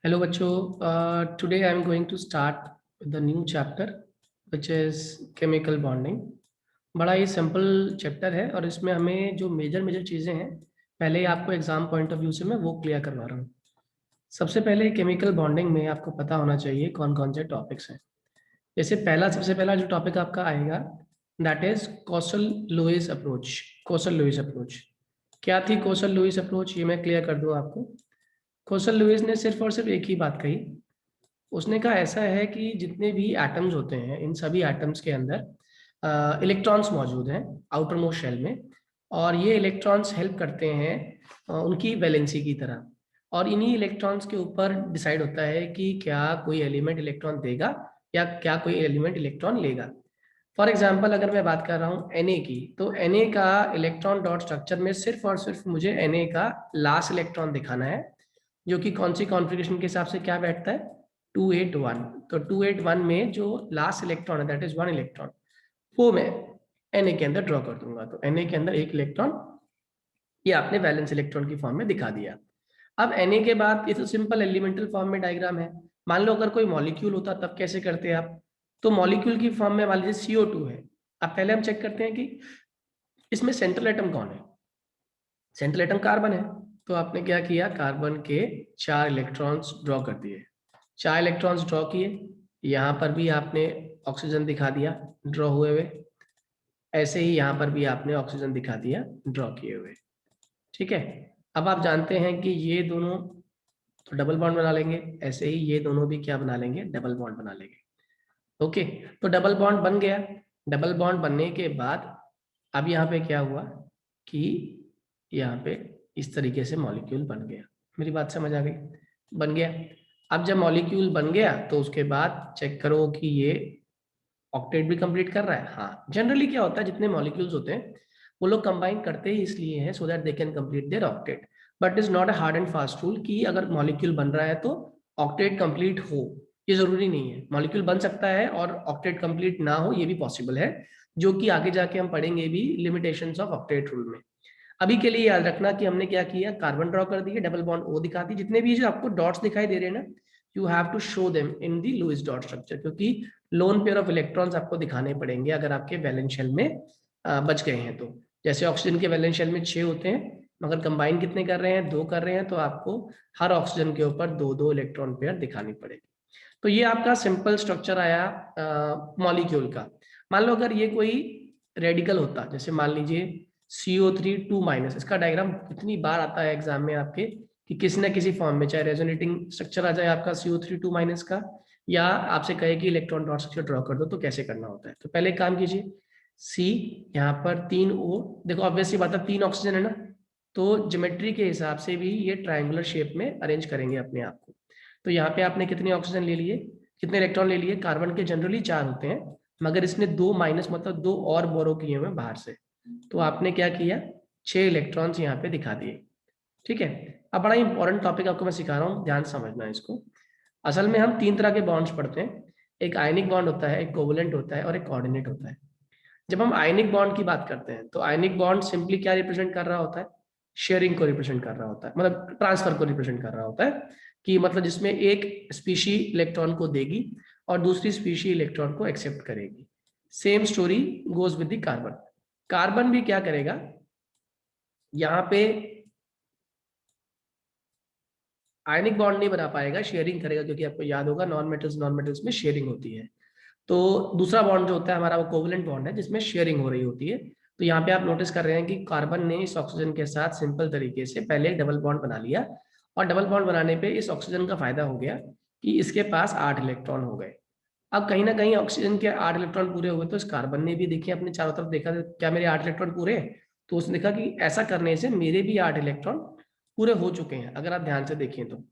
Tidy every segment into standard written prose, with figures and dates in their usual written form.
Hello बच्चों, today I am going to start with the new chapter which is chemical bonding। बड़ा ही simple chapter है और इसमें हमें जो मेजर चीज़ें हैं पहले ही आपको एग्जाम पॉइंट ऑफ व्यू से मैं वो क्लियर करवा रहा हूँ। सबसे पहले केमिकल बॉन्डिंग में आपको पता होना चाहिए कौन कौन से टॉपिक्स हैं। जैसे सबसे पहला जो टॉपिक आपका आएगा that is Kaushal Lewis approach. Kaushal Lewis approach क्या थी? कौशल लुईस अप्रोच ये मैं क्लियर कर दूँ आपको। कौशल लुईस ने सिर्फ और सिर्फ एक ही बात कही। उसने कहा ऐसा है कि जितने भी एटम्स होते हैं इन सभी एटम्स के अंदर इलेक्ट्रॉन्स मौजूद हैं आउटर मोस्ट शेल में, और ये इलेक्ट्रॉन्स हेल्प करते हैं उनकी वैलेंसी की तरह। और इन्हीं इलेक्ट्रॉन्स के ऊपर डिसाइड होता है कि क्या कोई एलिमेंट इलेक्ट्रॉन देगा या क्या कोई एलिमेंट इलेक्ट्रॉन लेगा। फॉर एग्जाम्पल अगर मैं बात कर रहा हूँ Na की, तो Na का इलेक्ट्रॉन डॉट स्ट्रक्चर में सिर्फ और सिर्फ मुझे Na का लास्ट इलेक्ट्रॉन दिखाना है, जो कि कौन सी कॉन्फ़िगरेशन के हिसाब से क्या बैठता है, 281। तो 281 में जो लास्ट इलेक्ट्रॉन है दैट इज 1 इलेक्ट्रॉन, वो मैं Na के अंदर ड्रॉ कर दूंगा। तो Na के अंदर एक इलेक्ट्रॉन ये आपने वैलेंस इलेक्ट्रॉन की फॉर्म में दिखा दिया। अब Na के बाद ये तो सिंपल एलिमेंटल फॉर्म में डायग्राम है। मान लो अगर कोई मॉलिक्यूल होता तब कैसे करते हैं आप? तो मॉलिक्यूल की फॉर्म में मान लीजिए CO2 है। अब पहले हम चेक करते हैं कि इसमें सेंट्रल एटम कौन है। सेंट्रल एटम कार्बन है। तो आपने क्या किया, कार्बन के 4 इलेक्ट्रॉन्स ड्रॉ कर दिए। 4 इलेक्ट्रॉन्स ड्रॉ किए, यहाँ पर भी आपने ऑक्सीजन दिखा दिया ड्रॉ हुए हुए, ऐसे ही यहाँ पर भी आपने ऑक्सीजन दिखा दिया ड्रॉ किए हुए। ठीक है। अब आप जानते हैं कि ये दोनों तो डबल बॉन्ड बना लेंगे, ऐसे ही ये दोनों भी क्या बना लेंगे, डबल बॉन्ड बना लेंगे। ओके, तो डबल बॉन्ड बन गया। डबल बॉन्ड बनने के बाद अब यहाँ पे क्या हुआ कि यहाँ पे इस तरीके से मॉलिक्यूल बन गया। मेरी बात समझ आ गई? बन गया। अब जब मॉलिक्यूल बन गया तो उसके बाद चेक करो कि ये ऑक्टेट भी कंप्लीट कर रहा है। हाँ, जनरली क्या होता है, जितने मॉलिक्यूल्स होते हैं वो लोग कंबाइन करते ही इसलिए हैं so that they can complete their octet, but is not a hard and fast rule कि अगर मॉलिक्यूल बन रहा है तो ऑक्टेट कंप्लीट हो। ये जरूरी नहीं है, मॉलिक्यूल बन सकता है और ऑक्टेट कंप्लीट ना हो, ये भी पॉसिबल है, जो कि आगे जाके हम पढ़ेंगे भी लिमिटेशंस ऑफ ऑक्टेट रूल में। अभी के लिए याद रखना कि हमने क्या किया, कार्बन ड्रॉ कर दिए, डबल बॉन्ड ओ दिखा दी। जितने भी जो आपको डॉट्स दिखाई दे रहे हैं ना, you have to show them in the Lewis dot structure, क्योंकि लोन पेयर ऑफ इलेक्ट्रॉन्स आपको दिखाने पड़ेंगे अगर आपके वैलेंस शेल में बच गए हैं तो। जैसे ऑक्सीजन के वैलेंस शेल में 6 होते हैं, मगर कंबाइन कितने कर रहे हैं, 2 कर रहे हैं, तो आपको हर ऑक्सीजन के ऊपर 2-2 इलेक्ट्रॉन पेयर दिखानी पड़ेगी। तो ये आपका सिंपल स्ट्रक्चर आया मॉलिक्यूल का। मान लो अगर ये कोई रेडिकल होता, जैसे मान लीजिए CO3 2-, इसका डायग्राम कितनी बार आता है एग्जाम में आपके कि किसी ना किसी फॉर्म में, चाहे रेजोनेटिंग स्ट्रक्चर आ जाए आपका CO3 2- का, या आपसे कहे कि इलेक्ट्रॉन डॉट स्ट्रक्चर ड्रॉ कर दो, तो कैसे करना होता है। तो पहले एक काम कीजिए, सी यहाँ पर 3 O, देखो ऑब्वियसली बात है 3 ऑक्सीजन है ना, तो ज्योमेट्री के हिसाब से भी ये ट्राइंगुलर शेप में अरेंज करेंगे अपने आप को। तो यहाँ पे आपने कितने ऑक्सीजन ले लिए, कितने इलेक्ट्रॉन ले लिए, कार्बन के जनरली 4 होते हैं, मगर इसने 2- मतलब 2 और बोरो किए हुए बाहर से, तो आपने क्या किया, 6 इलेक्ट्रॉन्स यहाँ पे दिखा दिए। ठीक है। अब बड़ा इंपॉर्टेंट टॉपिक आपको मैं सिखा रहा हूँ, ध्यान से समझना है इसको। असल में हम 3 तरह के बॉन्ड्स पढ़ते हैं, एक आयनिक बॉन्ड होता है, एक कोवलेंट होता है और एक कोऑर्डिनेट होता है। जब हम आयनिक बॉन्ड की बात करते हैं तो आयनिक बॉन्ड सिंपली क्या रिप्रेजेंट कर रहा होता है, शेयरिंग को रिप्रेजेंट कर रहा होता है, मतलब ट्रांसफर को रिप्रेजेंट कर रहा होता है, कि मतलब जिसमें एक स्पीशी इलेक्ट्रॉन को देगी और दूसरी स्पीशी इलेक्ट्रॉन को एक्सेप्ट करेगी। Same story goes with the carbon. Carbon भी क्या करेगा, यहाँ पे आयनिक बॉन्ड नहीं बना पाएगा, शेयरिंग करेगा, क्योंकि आपको याद होगा नॉन मेटल्स में शेयरिंग होती है। तो दूसरा बॉन्ड जो होता है हमारा वो कोवलेंट बॉन्ड है, जिसमें शेयरिंग हो रही होती है। तो यहाँ पे आप नोटिस कर रहे हैं कि कार्बन ने इस ऑक्सीजन के साथ सिंपल तरीके से पहले एक डबल बॉन्ड बना लिया, और डबल बॉन्ड बनाने पे इस ऑक्सीजन का फायदा हो गया कि इसके पास 8 इलेक्ट्रॉन हो गए। अब कहीं ना कहीं ऑक्सीजन के 8 इलेक्ट्रॉन पूरे हुए, तो इस कार्बन ने भी देखिए अपने चारों तरफ देखा, क्या मेरे 8 इलेक्ट्रॉन पूरे हैं, तो उसने देखा कि ऐसा करने से मेरे भी 8 इलेक्ट्रॉन पूरे हो चुके हैं। अगर आप ध्यान से देखें तो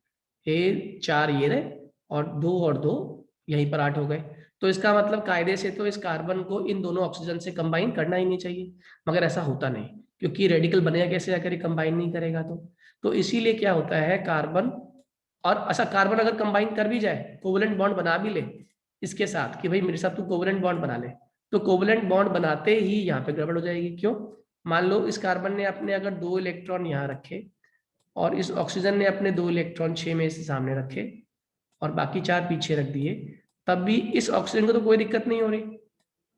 ये 4 ये रहे और 2 यहीं पर 8 हो गए। तो इसका मतलब कायदे से तो इस कार्बन को इन दोनों ऑक्सीजन से कंबाइन करना ही नहीं चाहिए, मगर ऐसा होता नहीं, क्योंकि रेडिकल बनेगा कैसे अगर ये कंबाइन नहीं करेगा तो इसीलिए क्या होता है, कार्बन और अच्छा कार्बन अगर कंबाइन कर भी जाए, कोवलेंट बॉन्ड बना भी ले इसके साथ कि भाई मेरे साथ तू कोवलेंट बॉन्ड बना ले, तो कोवलेंट बॉन्ड बनाते ही यहाँ पे गड़बड़ हो जाएगी। क्यों? मान लो इस कार्बन ने अपने अगर 2 इलेक्ट्रॉन यहाँ रखे और इस ऑक्सीजन ने अपने 2 इलेक्ट्रॉन 6 में से सामने रखे, और बाकी 4 पीछे रख दिए, तब भी इस ऑक्सीजन को तो कोई दिक्कत नहीं हो रही,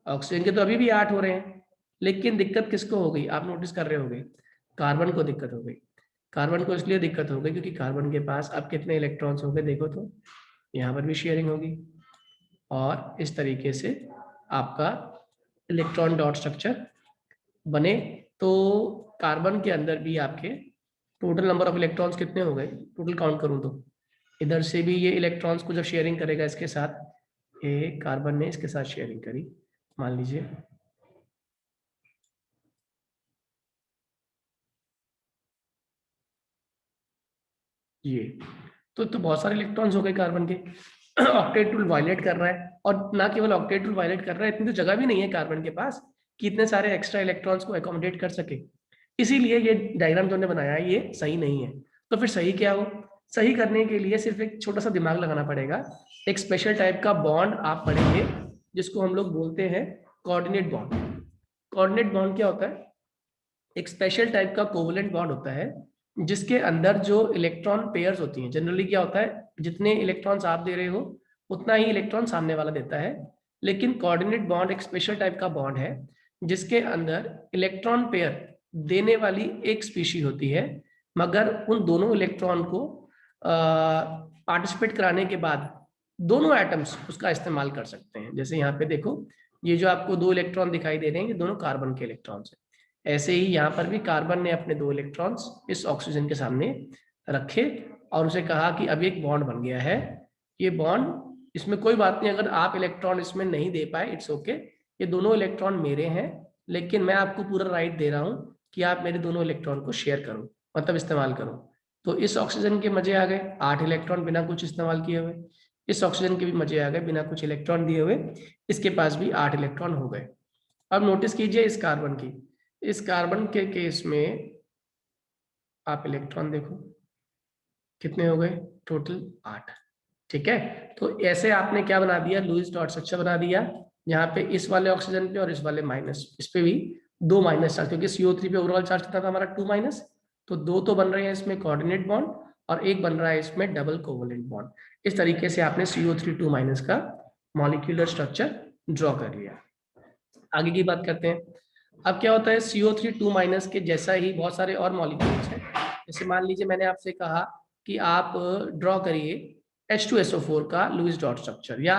ऑक्सीजन के तो अभी भी 8 हो रहे हैं। लेकिन दिक्कत किसको हो गई, आप नोटिस कर रहे होंगे, कार्बन को दिक्कत हो गई। कार्बन को इसलिए दिक्कत हो गई क्योंकि कार्बन के पास अब कितने इलेक्ट्रॉन्स हो गए, देखो तो यहाँ पर भी शेयरिंग होगी, और इस तरीके से आपका इलेक्ट्रॉन डॉट स्ट्रक्चर बने। तो कार्बन के अंदर भी आपके टोटल नंबर ऑफ इलेक्ट्रॉन्स कितने हो गए, टोटल काउंट करूं तो इधर से भी ये इलेक्ट्रॉन्स को जब शेयरिंग करेगा इसके साथ, ये कार्बन ने इसके साथ शेयरिंग करी, मान लीजिए ये, तो बहुत सारे इलेक्ट्रॉन्स हो गए कार्बन के। ऑक्टेट रूल वायलेट कर रहा है, और ना केवल ऑक्टेट रूल वायलेट कर रहा है, इतनी तो जगह भी नहीं है कार्बन के पास कि इतने सारे एक्स्ट्रा इलेक्ट्रॉन्स को अकोमोडेट कर सके। इसीलिए ये डायग्राम जो हमने बनाया है ये सही नहीं है। तो फिर सही क्या हो, सही करने के लिए सिर्फ एक छोटा सा दिमाग लगाना पड़ेगा। एक स्पेशल टाइप का बॉन्ड आप पढ़ेंगे जिसको हम लोग बोलते हैं कोऑर्डिनेट बॉन्ड। कोऑर्डिनेट बॉन्ड क्या होता है, एक स्पेशल टाइप का कोवलेंट बॉन्ड होता है जिसके अंदर जो इलेक्ट्रॉन पेयर्स होती हैं, जनरली क्या होता है, जितने इलेक्ट्रॉन्स आप दे रहे हो उतना ही इलेक्ट्रॉन सामने वाला देता है। लेकिन कोऑर्डिनेट बॉन्ड एक स्पेशल टाइप का बॉन्ड है जिसके अंदर इलेक्ट्रॉन पेयर देने वाली एक स्पीशी होती है, मगर उन दोनों इलेक्ट्रॉन को पार्टिसिपेट कराने के बाद दोनों एटम्स उसका इस्तेमाल कर सकते हैं। जैसे यहाँ पे देखो, ये जो आपको 2 इलेक्ट्रॉन दिखाई दे रहे हैं ये दोनों कार्बन के इलेक्ट्रॉन्स हैं। ऐसे ही यहाँ पर भी कार्बन ने अपने 2 इलेक्ट्रॉन्स इस ऑक्सीजन के सामने रखे और उसे कहा कि अब एक बॉन्ड बन गया है। ये बॉन्ड, इसमें कोई बात नहीं अगर आप इलेक्ट्रॉन इसमें नहीं दे पाए, इट्स ओके, ये दोनों इलेक्ट्रॉन मेरे हैं, लेकिन मैं आपको पूरा राइट दे रहा हूँ कि आप मेरे दोनों इलेक्ट्रॉन को शेयर करो, मतलब इस्तेमाल करो। तो इस ऑक्सीजन के मजे आ गए, 8 इलेक्ट्रॉन बिना कुछ इस्तेमाल किए हुए। इस ऑक्सीजन के भी मजे आ गए बिना कुछ इलेक्ट्रॉन दिए हुए, इसके पास भी 8 इलेक्ट्रॉन हो गए। अब नोटिस कीजिए इस कार्बन की, इस कार्बन के केस में आप इलेक्ट्रॉन देखो कितने हो गए, टोटल 8। ठीक है, तो ऐसे आपने क्या बना दिया, लुईस डॉट स्ट्रक्चर बना दिया, यहाँ पे इस वाले ऑक्सीजन पे और इस वाले माइनस, इस पे भी 2 माइनस चार्ज, क्योंकि CO3 पे ओवरऑल चार्ज कितना था हमारा 2 माइनस, तो 2 तो बन रहे हैं इसमें कोऑर्डिनेट बॉन्ड और एक बन रहा है इसमें डबल कोवलेंट बॉन्ड। इस तरीके से आपने CO3 2 माइनस का मॉलिक्यूलर स्ट्रक्चर ड्रॉ कर लिया। आगे की बात करते हैं। अब क्या होता है, CO3 2 माइनस के जैसा ही बहुत सारे और मॉलिक्यूल्स हैं। जैसे मान लीजिए मैंने आपसे कहा कि आप ड्रॉ करिए H2SO4 का लुईस डॉट स्ट्रक्चर, या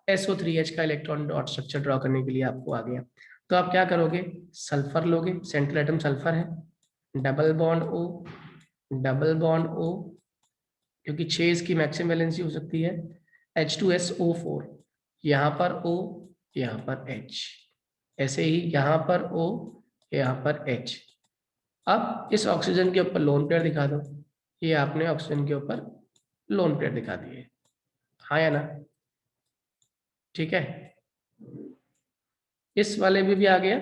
SO3H का इलेक्ट्रॉन डॉट स्ट्रक्चर ड्रॉ करने के लिए आपको आ गया, तो आप क्या करोगे, सल्फर लोगे, सेंट्रल एटम सल्फर है, double bond O, double bond O, क्योंकि 6 इसकी मैक्सिमम वैलेंसी हो सकती है, H2SO4, यहाँ पर O, यहाँ पर H, ऐसे ही यहाँ पर O, यहाँ पर H। अब इस ऑक्सीजन के ऊपर लोन पेयर दिखा दो, ये आपने ऑक्सीजन के ऊपर लोन पेयर दिखा दिए, हाँ या ना, ठीक है। इस वाले में भी आ गया,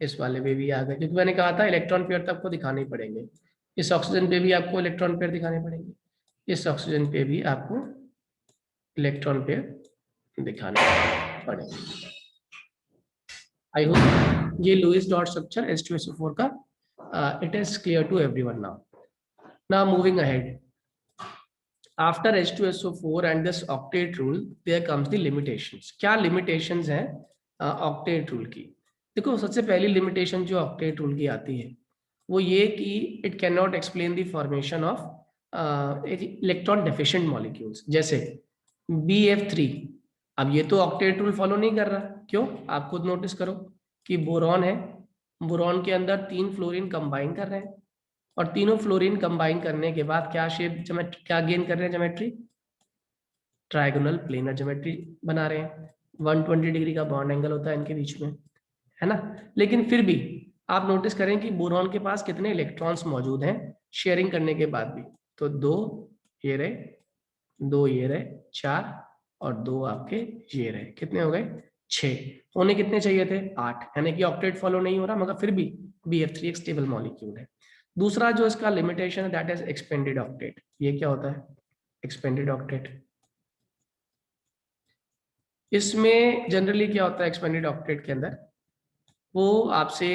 इस वाले में भी आ गया, क्योंकि मैंने कहा था इलेक्ट्रॉन पेयर तो आपको दिखाने ही पड़ेंगे। इस ऑक्सीजन पे भी आपको इलेक्ट्रॉन पेयर दिखाने पड़ेंगे, इस ऑक्सीजन पे भी आपको इलेक्ट्रॉन पेयर दिखाने पड़ेंगे। आई होप ये लुईस डॉट स्ट्रक्चर H2SO4 का it is clear to everyone now. Now moving ahead. After H2SO4 and this octet rule, there comes the limitations. क्या limitations हैं octet rule की? देखो सबसे पहली limitation जो octet rule की आती है वो ये कि it cannot explain the formation of electron deficient molecules, जैसे BF3। अब ये तो octet rule follow नहीं कर रहा, क्यों, आप खुद नोटिस करो कि बोरॉन है, बोरॉन के अंदर 3 फ्लोरीन कंबाइन कर रहे हैं और तीनों फ्लोरीन कंबाइन करने के बाद क्या शेप क्या गेन कर रहे हैं, ज्योमेट्री, ट्रायगोनल प्लेनर ज्योमेट्री बना रहे हैं। 120 डिग्री का बॉन्ड एंगल होता है इनके बीच में, है ना। लेकिन फिर भी आप नोटिस करें कि बोरॉन के पास कितने इलेक्ट्रॉन्स मौजूद हैं शेयरिंग करने के बाद भी, तो 2 ये रहे, 2 ये रहे, 4 और 2 आपके ये रहे, कितने हो गए, 6। होने कितने चाहिए थे, 8, यानी कि ऑक्टेट फॉलो नहीं हो रहा, मगर फिर भी BF3 एक स्टेबल मॉलिक्यूल है। दूसरा जो इसका लिमिटेशन है दैट इज एक्सपेंडेड ऑक्टेट। ये क्या होता है, एक्सपेंडेड ऑक्टेट, इसमें जनरली क्या होता है एक्सपेंडेड ऑक्टेट के अंदर, वो आपसे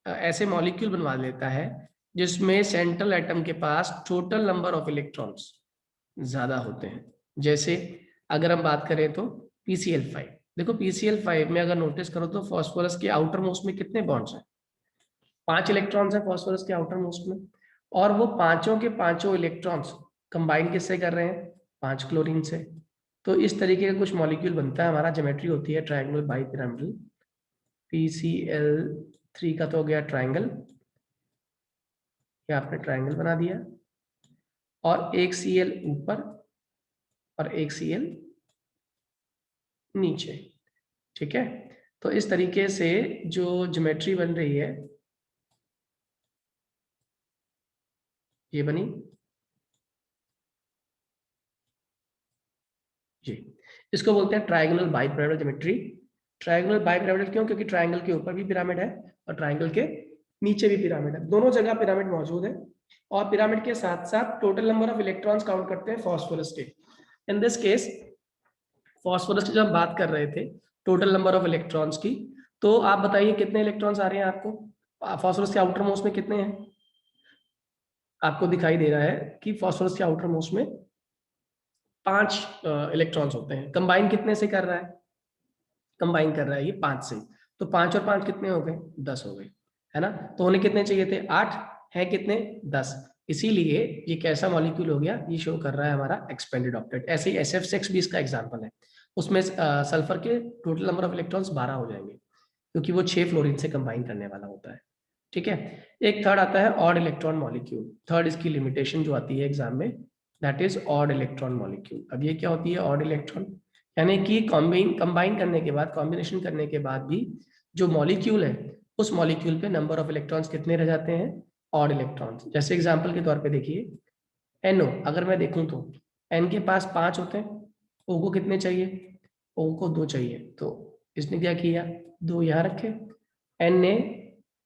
ऐसे मॉलिक्यूल बनवा लेता है जिसमें सेंट्रल एटम के पास टोटल नंबर ऑफ इलेक्ट्रॉन्स ज्यादा होते हैं। जैसे अगर हम बात करें तो PCl5, देखो PCl5 में अगर नोटिस करो तो फॉस्फोरस के आउटर मोस्ट में कितने बॉन्ड्स हैं? 5 इलेक्ट्रॉन्स हैं फॉस्फोरस के आउटर मोस्ट में, और वो पांचों के पांचों इलेक्ट्रॉन्स कंबाइन किससे कर रहे हैं? 5 क्लोरीन से। तो इस तरीके का कुछ मॉलिक्यूल बनता है, हमारा ज्योमेट्री होती है ट्रायंगुलर बाइपिरामिडल। PCl3 का तो हो गया ट्रायंगल, ये आपने ट्रायंगल बना दिया, और एक Cl ऊपर और एक Cl नीचे, ठीक है। तो इस तरीके से जो ज्योमेट्री बन रही है ये बनी जी। इसको बोलते हैं triangular bipyramidal geometry. Triangular bipyramidal क्यों? क्योंकि ट्रायंगल के ऊपर भी पिरामिड है और ट्रायंगल के नीचे भी पिरामिड है, दोनों जगह पिरामिड मौजूद है। और पिरामिड के साथ साथ total number of electrons count करते हैं फॉस्फोरस के। इन दिस केस फॉस्फोरस की जब हम बात कर रहे थे टोटल नंबर ऑफ इलेक्ट्रॉन्स की, तो आप बताइए कितने इलेक्ट्रॉन्स आ रहे हैं आपको? फॉस्फोरस के आउटर मोस्ट में कितने हैं? आपको दिखाई दे रहा है कि फॉस्फोरस के आउटर मोस्ट में 5 इलेक्ट्रॉन्स होते हैं। कंबाइन कितने से कर रहा है? कंबाइन कर रहा है ये 5 से। तो 5 और 5 कितने हो गए? 10 हो गए, है ना। तो होने कितने चाहिए थे? 8 है, कितने? 10। इसीलिए ये कैसा मॉलिक्यूल हो गया? ये शो कर रहा है हमारा एक्सपेंडेड ऑक्टेट। ऐसे ही SF6 भी इसका एग्जांपल है, उसमें सल्फर के टोटल नंबर ऑफ इलेक्ट्रॉन्स 12 हो जाएंगे, क्योंकि वो 6 फ्लोरीन से कंबाइन करने वाला होता है, ठीक है। एक थर्ड आता है ऑड इलेक्ट्रॉन मॉलिक्यूल। थर्ड इसकी लिमिटेशन जो आती है एग्जाम में, that is odd electron molecule. अब ये क्या होती है ऑड इलेक्ट्रॉन? यानी कि कंबाइन करने के बाद, कॉम्बिनेशन करने के बाद भी जो मॉलिक्यूल है उस मॉलिक्यूल पे नंबर ऑफ इलेक्ट्रॉन्स कितने रह जाते हैं? Odd electrons. जैसे एग्जाम्पल के तौर पे देखिए NO, अगर मैं देखूं तो N के पास 5 होते हैं, O को कितने चाहिए? O को 2 चाहिए, तो इसने क्या किया? 2 यहाँ रखे। N ने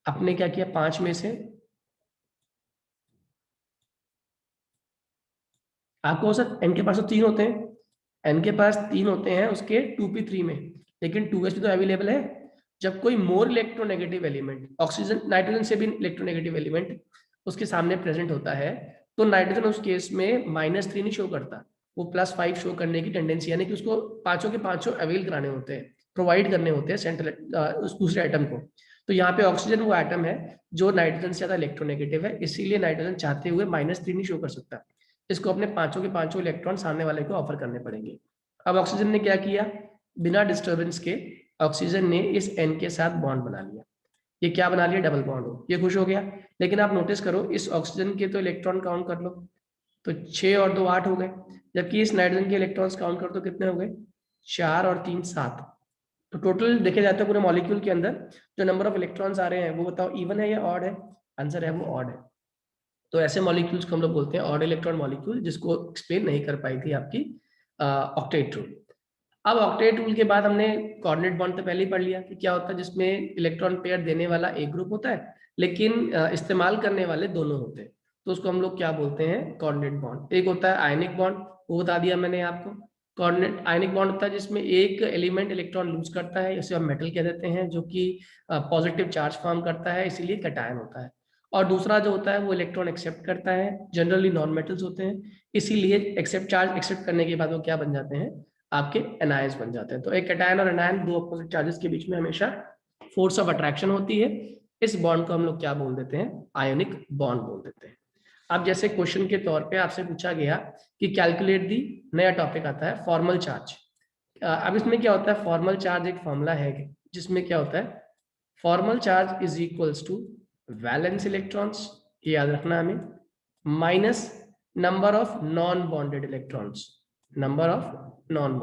अपने क्या किया? 5 में से, आपको सर N के पास तो 3 होते हैं, N के पास 3 होते हैं उसके 2p3 में, लेकिन 2s तो अवेलेबल है। जब कोई more electronegative element, oxygen nitrogen से भी इलेक्ट्रोनेगेटिव एलिमेंट उसके सामने प्रेजेंट होता है, तो नाइट्रोजन उस केस में -3 नहीं शो करता, वो +5 शो करने की टेंडेंसी, यानी कि उसको पांचों के पांचों अवेल कराने होते हैं, प्रोवाइड करने होते हैं सेंट्रल उस दूसरे एटम को। तो यहाँ पे ऑक्सीजन वो एटम है जो नाइट्रोजन से ज्यादा इलेक्ट्रोनेगेटिव है, इसीलिए नाइट्रोजन चाहते हुए -3 नहीं शो कर सकता, इसको अपने पांचों के पांचों इलेक्ट्रॉन सामने वाले को ऑफर करने पड़ेंगे। अब ऑक्सीजन ने क्या किया? बिना डिस्टर्बेंस के ऑक्सीजन ने इस N के साथ बॉन्ड बना लिया। ये क्या बना लिया? डबल बॉन्ड हो, ये खुश हो गया। लेकिन आप नोटिस करो इस ऑक्सीजन के तो इलेक्ट्रॉन काउंट कर लो, तो 6 और 2 8 हो गए, जबकि इस नाइट्रोजन के इलेक्ट्रॉन्स काउंट करो तो कितने हो गए? 4 और 3 7। तो टोटल देखे जाते हैं पूरे मॉलिक्यूल के अंदर जो नंबर ऑफ इलेक्ट्रॉन्स आ रहे हैं, वो बताओ इवन है या ऑड है? आंसर है वो ऑड है। तो ऐसे मॉलिक्यूल्स को हम लोग बोलते हैं ऑड इलेक्ट्रॉन मॉलिक्यूल, जिसको एक्सप्लेन नहीं कर पाई थी आपकी ऑक्टेट रूल। अब ऑक्टेट रूल के बाद हमने कोऑर्डिनेट बॉन्ड तो पहले ही पढ़ लिया कि क्या होता है, जिसमें इलेक्ट्रॉन पेयर देने वाला एक ग्रुप होता है, लेकिन इस्तेमाल करने वाले दोनों होते हैं, तो उसको हम लोग क्या बोलते हैं? Coordinate bond. एक होता है आयनिक बॉन्ड, वो बता दिया मैंने आपको। कोऑर्डिनेट आयनिक बॉन्ड होता है जिसमें एक एलिमेंट इलेक्ट्रॉन लूज करता है, इसे हम मेटल कह देते हैं, जो कि पॉजिटिव चार्ज फॉर्म करता है, इसीलिए कैटायन होता है। और दूसरा जो होता है वो इलेक्ट्रॉन एक्सेप्ट करता है, जनरली नॉन मेटल्स होते हैं, इसीलिए एक्सेप्ट चार्ज एक्सेप्ट करने के बाद वो क्या बन जाते हैं? आपके एनायंस बन जाते हैं। तो एक कैटायन और एनायन, दो अपोजिट चार्जेस के बीच में हमेशा फोर्स ऑफ अट्रैक्शन होती है। इस बॉन्ड को हम लोग क्या बोल देते हैं? आयोनिक बॉन्ड बोल देते हैं। अब जैसे क्वेश्चन के तौर पे आपसे पूछा गया कि कैलकुलेट दी, नया टॉपिक आता है फॉर्मल चार्ज। अब इसमें क्या होता है? फॉर्मल चार्ज एक फॉर्मूला है जिसमें क्या होता है? Formal charge is equals to valence electrons, ये याद रखना हमें, minus number of non bonded electrons, number of non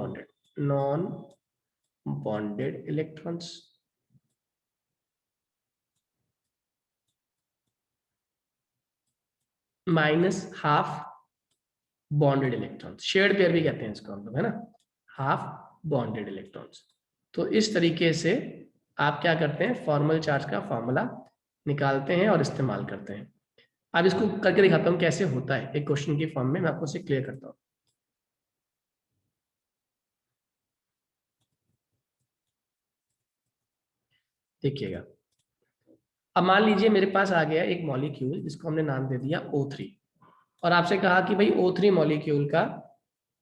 bonded electrons, minus half bonded electrons, shared pair भी कहते हैं इसको हम लोग, है ना, हाफ बॉन्डेड इलेक्ट्रॉन्स। तो इस तरीके से आप क्या करते हैं? फॉर्मल चार्ज का फॉर्मूला निकालते हैं और इस्तेमाल करते हैं। अब इसको करके दिखाता हूँ कैसे होता है एक क्वेश्चन की फॉर्म में, मैं आपको इसे क्लियर करता हूँ। देखिएगा, अब मान लीजिए मेरे पास आ गया एक मॉलिक्यूल जिसको हमने नाम दे दिया O3, और आपसे कहा कि भाई O3 मॉलिक्यूल का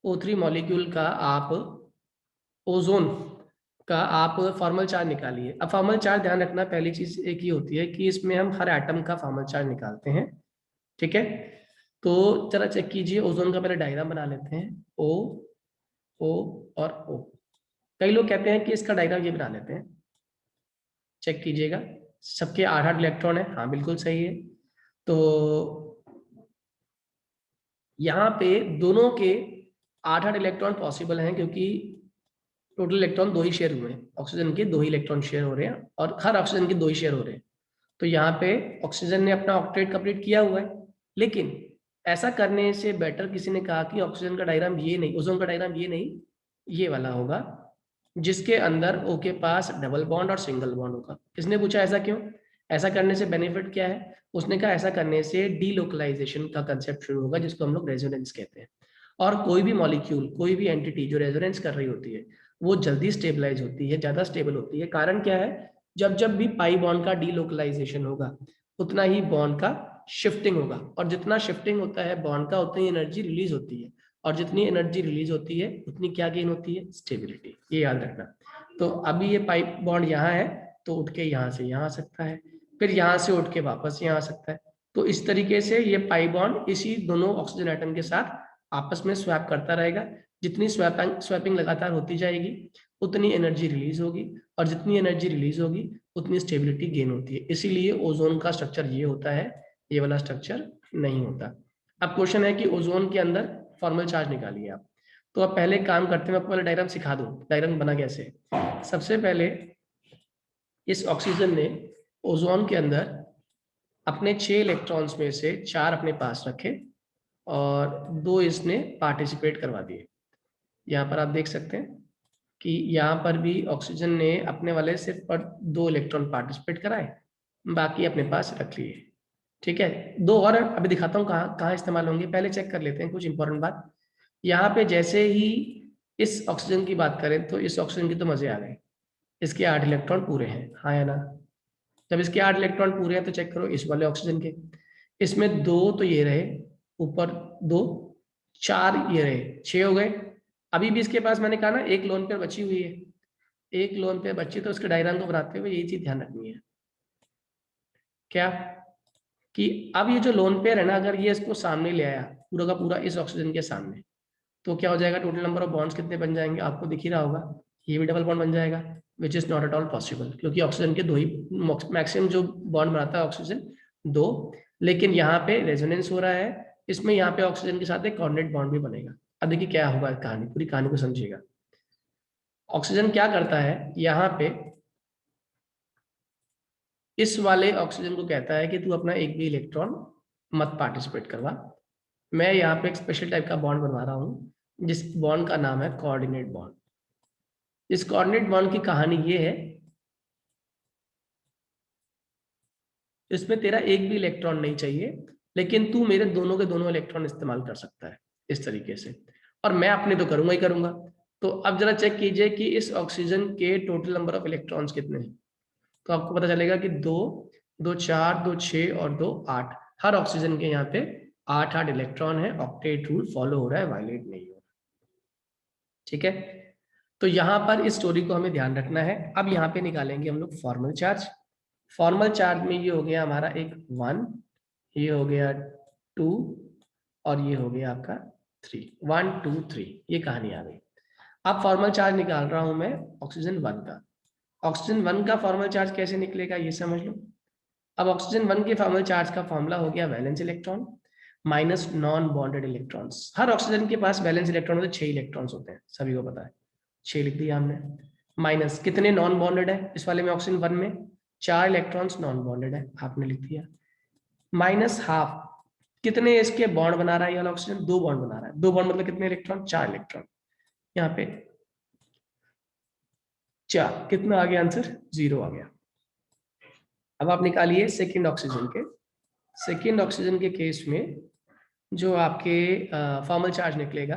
O3 मॉलिक्यूल का आप ओजोन का आप फॉर्मल चार्ज निकालिए। अब फॉर्मल चार्ज ध्यान रखना, पहली चीज एक ही होती है कि इसमें हम हर एटम का फॉर्मल चार्ज निकालते हैं, ठीक है। तो जरा चेक कीजिए, ओजोन का पहले डायग्राम बना लेते हैं, ओ ओ और ओ। कई लोग कहते हैं कि इसका डायग्राम ये बना लेते हैं, चेक कीजिएगा, सबके 8-8 इलेक्ट्रॉन है, हाँ बिल्कुल सही है। तो यहाँ पे दोनों के 8-8 इलेक्ट्रॉन पॉसिबल हैं, क्योंकि टोटल इलेक्ट्रॉन 2 ही शेयर हुए हैं, ऑक्सीजन के 2 ही इलेक्ट्रॉन शेयर हो रहे हैं, और हर ऑक्सीजन के 2 ही शेयर हो रहे हैं। तो यहाँ पे ऑक्सीजन ने अपना ऑक्टेट कंप्लीट किया हुआ है, लेकिन ऐसा करने से बेटर किसी ने कहा कि ऑक्सीजन का डायग्राम ये नहीं, ओजोन का डायग्राम ये नहीं, ये वाला होगा, जिसके अंदर ओ के पास डबल बॉन्ड और सिंगल बॉन्ड होगा। किसने पूछा ऐसा क्यों, ऐसा करने से बेनिफिट क्या है? उसने कहा ऐसा करने से डीलोकलाइजेशन का कंसेप्ट शुरू होगा, जिसको हम लोग रेजोनेंस कहते हैं। और कोई भी मॉलिक्यूल, कोई भी एंटिटी जो रेजोनेंस कर रही होती है, वो जल्दी स्टेबलाइज होती है, ज्यादा स्टेबल होती है। कारण क्या है? जब जब भी पाई बॉन्ड का डीलोकलाइजेशन होगा, उतना ही बॉन्ड का शिफ्टिंग होगा, और जितना शिफ्टिंग होता है बॉन्ड का, उतनी एनर्जी रिलीज होती है, और जितनी एनर्जी रिलीज होती है उतनी क्या गेन होती है? स्टेबिलिटी। ये याद रखना। तो अभी ये पाइप बॉन्ड यहाँ है, तो उठ के यहाँ से यहाँ आ सकता है, फिर यहाँ से उठ के वापस यहाँ आ सकता है। तो इस तरीके से ये पाई बॉन्ड इसी दोनों ऑक्सीजन एटम के साथ आपस में स्वैप करता रहेगा। जितनी स्वैपिंग लगातार होती जाएगी, उतनी एनर्जी रिलीज होगी, और जितनी एनर्जी रिलीज होगी उतनी स्टेबिलिटी गेन होती है। इसीलिए ओजोन का स्ट्रक्चर ये होता है, ये वाला स्ट्रक्चर नहीं होता। अब क्वेश्चन है कि ओजोन के अंदर फॉर्मल चार्ज निकालिए आप। तो अब पहले काम करते हैं, मैं आपको पहले डायग्राम सिखा दूं, डायग्राम बना कैसे। सबसे पहले इस ऑक्सीजन ने ओजोन के अंदर अपने 6 इलेक्ट्रॉन्स में से 4 अपने पास रखे, और 2 इसने पार्टिसिपेट करवा दिए। यहाँ पर आप देख सकते हैं कि यहाँ पर भी ऑक्सीजन ने अपने वाले सिर्फ पर 2 इलेक्ट्रॉन पार्टिसिपेट कराए, बाकी अपने पास रख लिए, ठीक है। 2 और अभी दिखाता हूँ कहाँ कहाँ इस्तेमाल होंगे। पहले चेक कर लेते हैं कुछ इंपॉर्टेंट बात। यहाँ पे जैसे ही इस ऑक्सीजन की बात करें, तो इस ऑक्सीजन की तो मजे आ गए, इसके 8 इलेक्ट्रॉन पूरे हैं, हाँ या ना? जब इसके 8 इलेक्ट्रॉन पूरे हैं तो चेक करो इस वाले ऑक्सीजन के, इसमें 2 तो ये रहे ऊपर, 2 4 ये रहे, 6 हो गए। अभी भी इसके पास मैंने कहा ना एक लोन पेयर बची हुई है, एक लोन पेयर बची, तो उसके डायग्राम को बनाते हुए यही चीज ध्यान रखनी है, क्या कि अब ये जो लोन पेयर है ना, अगर ये इसको सामने ले आया पूरा का पूरा इस ऑक्सीजन के सामने, तो क्या हो जाएगा? टोटल नंबर ऑफ बॉन्ड्स कितने बन जाएंगे? आपको दिख ही रहा होगा, ये भी डबल बॉन्ड बन जाएगा, which is not at all possible, क्योंकि ऑक्सीजन के 2 ही मैक्सिमम जो बॉन्ड बनाता है ऑक्सीजन, 2। लेकिन यहाँ पे रेजोनेंस हो रहा है, इसमें यहाँ पे ऑक्सीजन के साथ एक कोऑर्डिनेट बॉन्ड भी बनेगा। अब देखिए क्या होगा, कहानी, पूरी कहानी को समझिएगा। ऑक्सीजन क्या करता है, यहाँ पे इस वाले ऑक्सीजन को कहता है कि तू अपना एक भी इलेक्ट्रॉन मत पार्टिसिपेट करवा, मैं यहाँ पे एक स्पेशल टाइप का बॉन्ड बनवा रहा हूँ, जिस बॉन्ड का नाम है कोऑर्डिनेट बॉन्ड। इस कोऑर्डिनेट बॉन्ड की कहानी ये है, इसमें तेरा एक भी इलेक्ट्रॉन नहीं चाहिए, लेकिन तू मेरे दोनों के दोनों इलेक्ट्रॉन इस्तेमाल कर सकता है इस तरीके से, और मैं अपने तो करूंगा ही करूंगा। तो अब जरा चेक कीजिए कि इस ऑक्सीजन के टोटल नंबर ऑफ इलेक्ट्रॉन्स कितने हैं। तो आपको पता चलेगा कि 2 2 4 2 6 और 2 8, हर ऑक्सीजन के यहाँ पे 8-8 इलेक्ट्रॉन है। ऑक्टेट रूल फॉलो हो रहा है, वायलेट नहीं हो रहा, ठीक है। तो यहाँ पर इस स्टोरी को हमें ध्यान रखना है। अब यहाँ पे निकालेंगे हम लोग फॉर्मल चार्ज। फॉर्मल चार्ज में ये हो गया हमारा एक 1, ये हो गया 2, और ये हो गया आपका 3, 1 2 3, ये कहानी आ गई। अब फॉर्मल चार्ज निकाल रहा हूं मैं ऑक्सीजन 1 का। ऑक्सीजन 1 का फॉर्मल चार्ज कैसे निकलेगा ये समझ लो। अब ऑक्सीजन 1 के फॉर्मल चार्ज का फॉर्मूला हो गया valence electron minus non bonded electrons. हर ऑक्सीजन के पास वैलेंस इलेक्ट्रॉन होते 6 इलेक्ट्रॉन्स होते हैं, सभी को पता है, 6 लिख दिया हमने। माइनस कितने नॉन बॉन्डेड है इस वाले में, ऑक्सीजन 1 में 4 इलेक्ट्रॉन्स नॉन बॉन्डेड है, आपने लिख दिया। माइनस हाफ, कितने इसके बॉन्ड बना रहा है ये वाला ऑक्सीजन? 2 बॉन्ड बना रहा है। 2 बॉन्ड मतलब कितने इलेक्ट्रॉन? 4 इलेक्ट्रॉन। यहाँ पे 4, कितना आ गया आंसर? 0 आ गया। अब आप निकालिए सेकेंड ऑक्सीजन के। सेकेंड ऑक्सीजन के केस में जो आपके फॉर्मल चार्ज निकलेगा,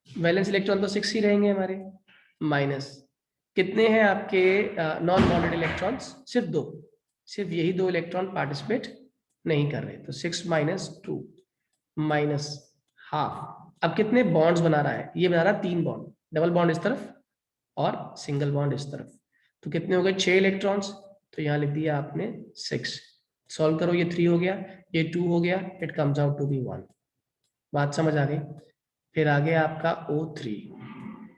वैलेंस इलेक्ट्रॉन तो 6 ही रहेंगे हमारे, माइनस कितने हैं आपके नॉन बॉन्डेड इलेक्ट्रॉन्स? सिर्फ 2, सिर्फ यही 2 इलेक्ट्रॉन पार्टिसिपेट नहीं कर रहे, तो 6 - 2 माइनस हाफ, अब कितने बॉन्ड्स बना रहा है, ये बना रहा है 3 बॉन्ड, डबल बॉन्ड इस तरफ और सिंगल बॉन्ड इस तरफ। तो कितने हो गए 6 इलेक्ट्रॉन्स, तो यहाँ लिख दिया आपने 6। सॉल्व करो, ये 3 हो गया, ये 2 हो गया, it comes out to be 1। बात समझ आ गई। फिर आ गया आपका O3।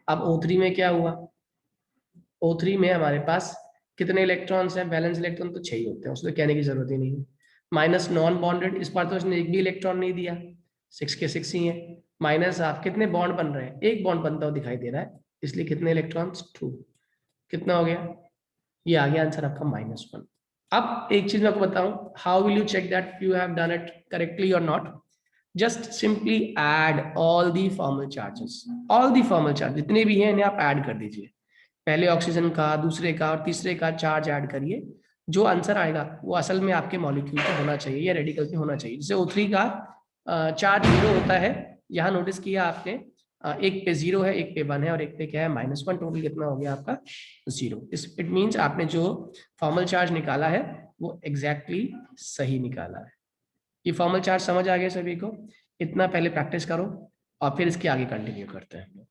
अब O3 में क्या हुआ, O3 में हमारे पास कितने इलेक्ट्रॉन्स हैं, बैलेंस इलेक्ट्रॉन तो 6 ही होते हैं, उसको कहने की जरूरत ही नहीं है। माइनस नॉन बॉन्डेड, इस बार तो इसने एक भी इलेक्ट्रॉन नहीं दिया, 6 के 6 ही है। माइनस आप कितने बॉन्ड बन रहे हैं, एक बॉन्ड बनता हुआ दिखाई दे रहा है, इसलिए कितने इलेक्ट्रॉन्स 2। कितना हो गया, ये आ गया आंसर आपका -1। अब एक चीज मैं आपको बताऊं, how will you check that you have done it correctly और not. Just simply add all the formal charges, all the formal charge जितने भी हैं इन्हें आप ऐड कर दीजिए। पहले ऑक्सीजन का, दूसरे का और तीसरे का चार्ज ऐड करिए। जो आंसर आएगा वो असल में आपके मॉलिक्यूल पे होना चाहिए या रेडिकल पे होना चाहिए। जैसे O3 का चार्ज 0 होता है, यहाँ नोटिस किया आपने, एक पे 0 है, एक पे 1 है और एक पे क्या है -1। टोटल कितना हो गया आपका 0। इट मीन्स आपने जो फॉर्मल चार्ज निकाला है वो एग्जैक्टली सही निकाला है। ये फॉर्मल चार्ज समझ आ गया सभी को, इतना पहले प्रैक्टिस करो और फिर इसके आगे कंटिन्यू करते हैं।